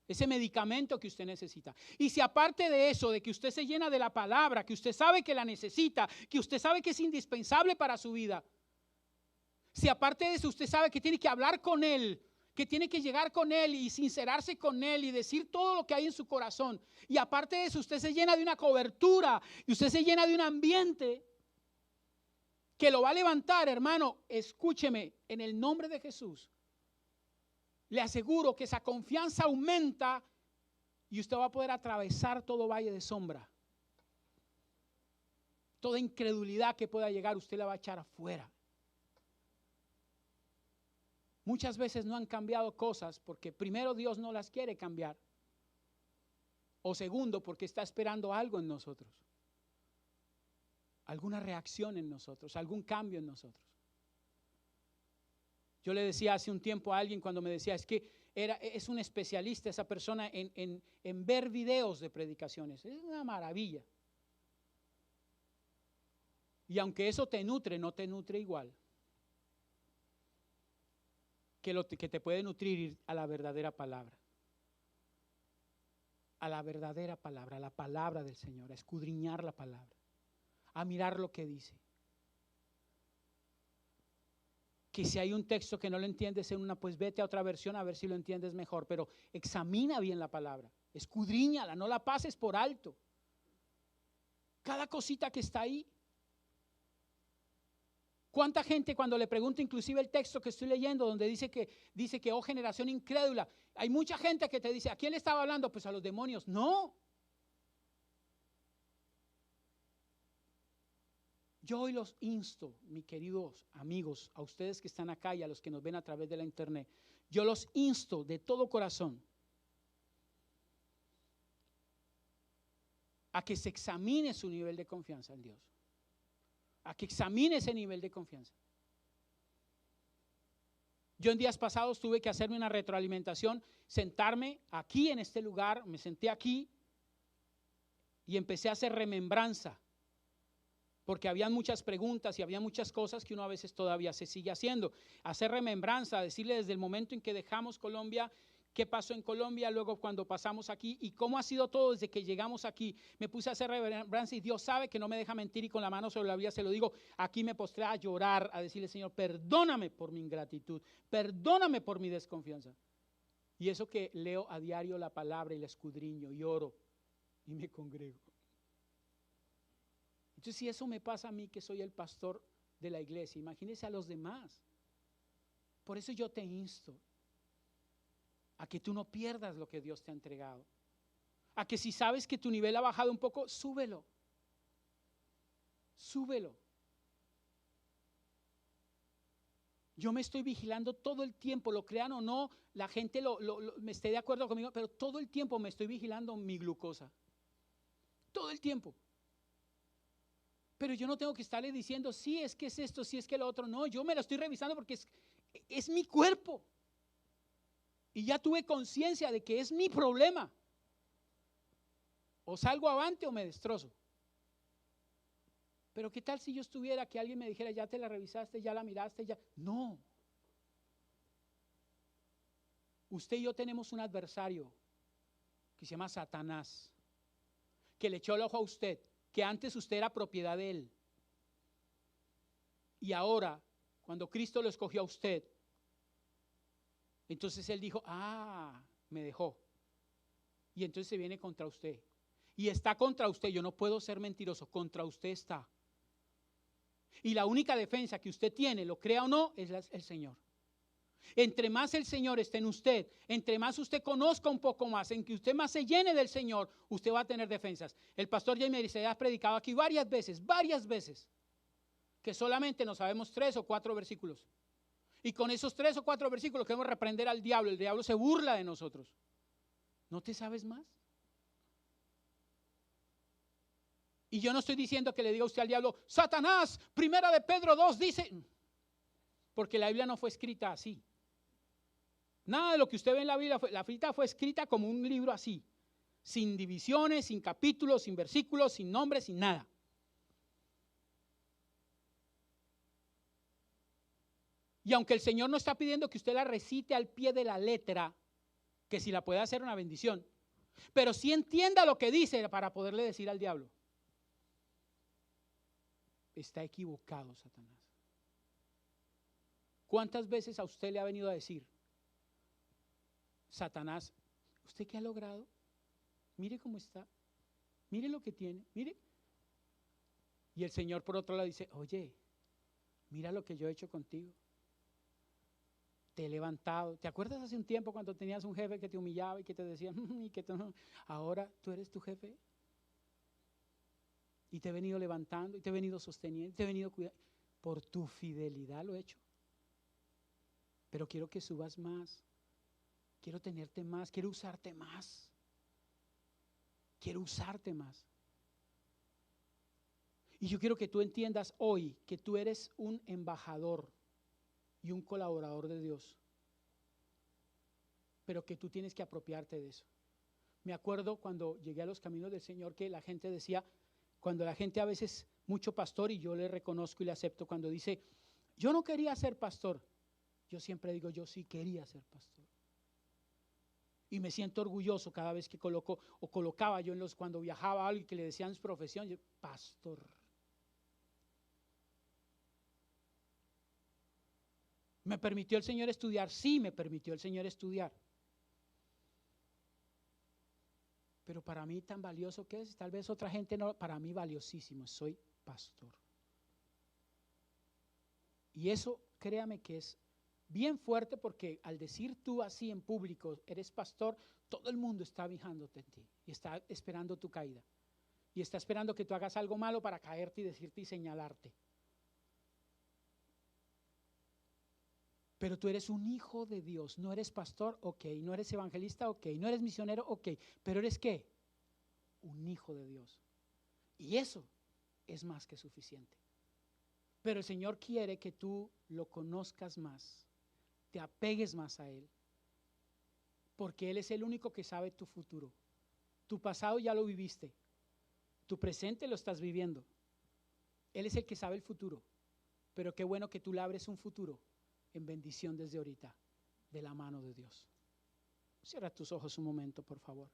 Ese medicamento que usted necesita. Y si aparte de eso, de que usted se llena de la palabra, que usted sabe que la necesita, que usted sabe que es indispensable para su vida, si aparte de eso usted sabe que tiene que hablar con Él, que tiene que llegar con Él y sincerarse con Él y decir todo lo que hay en su corazón, y aparte de eso usted se llena de una cobertura y usted se llena de un ambiente que lo va a levantar, hermano, escúcheme, en el nombre de Jesús, le aseguro que esa confianza aumenta y usted va a poder atravesar todo valle de sombra. Toda incredulidad que pueda llegar, usted la va a echar afuera. Muchas veces no han cambiado cosas porque primero Dios no las quiere cambiar. O segundo, porque está esperando algo en nosotros. Alguna reacción en nosotros, algún cambio en nosotros. Yo le decía hace un tiempo a alguien cuando me decía, es que es un especialista esa persona en ver videos de predicaciones. Es una maravilla. Y aunque eso te nutre, no te nutre igual que te puede nutrir a la verdadera palabra. A la verdadera palabra, a la palabra del Señor, a escudriñar la palabra, a mirar lo que dice. Que si hay un texto que no lo entiendes en una, pues vete a otra versión a ver si lo entiendes mejor, pero examina bien la palabra, escudriñala, no la pases por alto. Cada cosita que está ahí. ¿Cuánta gente cuando le pregunto inclusive el texto que estoy leyendo donde dice que oh generación incrédula, hay mucha gente que te dice, ¿a quién le estaba hablando? Pues a los demonios. No. Yo hoy los insto, mis queridos amigos, a ustedes que están acá y a los que nos ven a través de la internet, yo los insto de todo corazón a que se examine su nivel de confianza en Dios. A que examine ese nivel de confianza. Yo en días pasados tuve que hacerme una retroalimentación, sentarme aquí en este lugar, me senté aquí y empecé a hacer remembranza, porque había muchas preguntas y había muchas cosas que uno a veces todavía se sigue haciendo. Hacer remembranza, decirle desde el momento en que dejamos Colombia, qué pasó en Colombia, luego cuando pasamos aquí y cómo ha sido todo desde que llegamos aquí. Me puse a hacer remembranza y Dios sabe que no me deja mentir y con la mano sobre la Biblia se lo digo. Aquí me postré a llorar, a decirle, Señor, perdóname por mi ingratitud, perdóname por mi desconfianza. Y eso que leo a diario la palabra y la escudriño y oro y me congrego. Entonces, si eso me pasa a mí que soy el pastor de la iglesia, imagínese a los demás. Por eso yo te insto a que tú no pierdas lo que Dios te ha entregado. A que si sabes que tu nivel ha bajado un poco, súbelo. Súbelo. Yo me estoy vigilando todo el tiempo, lo crean o no, la gente me esté de acuerdo conmigo, pero todo el tiempo me estoy vigilando mi glucosa. Todo el tiempo. Pero yo no tengo que estarle diciendo, sí, es que es esto, sí, es que lo otro. No, yo me lo estoy revisando porque es mi cuerpo. Y ya tuve conciencia de que es mi problema. O salgo avante o me destrozo. Pero ¿qué tal si yo estuviera que alguien me dijera, ya te la revisaste, ya la miraste, ya? No. Usted y yo tenemos un adversario que se llama Satanás, que le echó el ojo a usted, que antes usted era propiedad de él. Y ahora, cuando Cristo lo escogió a usted, entonces él dijo, me dejó. Y entonces se viene contra usted. Y está contra usted, yo no puedo ser mentiroso, contra usted está. Y la única defensa que usted tiene, lo crea o no, es el Señor. Entre más el Señor esté en usted, entre más usted conozca un poco más, en que usted más se llene del Señor, usted va a tener defensas. El pastor Jaime dice, ha predicado aquí varias veces, que solamente nos sabemos 3 o 4 versículos. Y con esos 3 o 4 versículos queremos reprender al diablo. El diablo se burla de nosotros. ¿No te sabes más? Y yo no estoy diciendo que le diga usted al diablo, Satanás, 1 de Pedro 2 dice. porque la Biblia no fue escrita así. Nada de lo que usted ve en la Biblia, la Biblia fue escrita como un libro así, sin divisiones, sin capítulos, sin versículos, sin nombres, sin nada. Y aunque el Señor no está pidiendo que usted la recite al pie de la letra, que si la puede hacer una bendición, pero sí entienda lo que dice para poderle decir al diablo: está equivocado, Satanás. ¿Cuántas veces a usted le ha venido a decir: Satanás, ¿usted qué ha logrado? Mire cómo está, mire lo que tiene, mire. Y el Señor por otro lado dice: oye, mira lo que yo he hecho contigo. Te he levantado. ¿Te acuerdas hace un tiempo cuando tenías un jefe que te humillaba y que te decía, y que ahora tú eres tu jefe? Y te he venido levantando, y te he venido sosteniendo, te he venido cuidando. Por tu fidelidad lo he hecho. Pero quiero que subas más. Quiero tenerte más. Quiero usarte más. Quiero usarte más. Y yo quiero que tú entiendas hoy que tú eres un embajador y un colaborador de Dios, pero que tú tienes que apropiarte de eso. Me acuerdo cuando llegué a los caminos del Señor que la gente decía, cuando la gente a veces, mucho pastor, y yo le reconozco y le acepto, cuando dice, yo no quería ser pastor, yo siempre digo, yo sí quería ser pastor. Y me siento orgulloso cada vez que colocaba yo cuando viajaba algo y que le decían su profesión, yo, pastor. ¿Me permitió el Señor estudiar? Sí, me permitió el Señor estudiar. Pero para mí tan valioso que es, tal vez otra gente no, para mí valiosísimo, soy pastor. Y eso, créame que es bien fuerte, porque al decir tú así en público, eres pastor, todo el mundo está fijándote en ti y está esperando tu caída. Y está esperando que tú hagas algo malo para caerte y decirte y señalarte. Pero tú eres un hijo de Dios, no eres pastor, ok, no eres evangelista, ok, no eres misionero, ok, pero eres ¿qué? Un hijo de Dios. Y eso es más que suficiente. Pero el Señor quiere que tú lo conozcas más, te apegues más a Él, porque Él es el único que sabe tu futuro. Tu pasado ya lo viviste, tu presente lo estás viviendo. Él es el que sabe el futuro, pero qué bueno que tú le abres un futuro en bendición desde ahorita, de la mano de Dios. Cierra tus ojos un momento, por favor.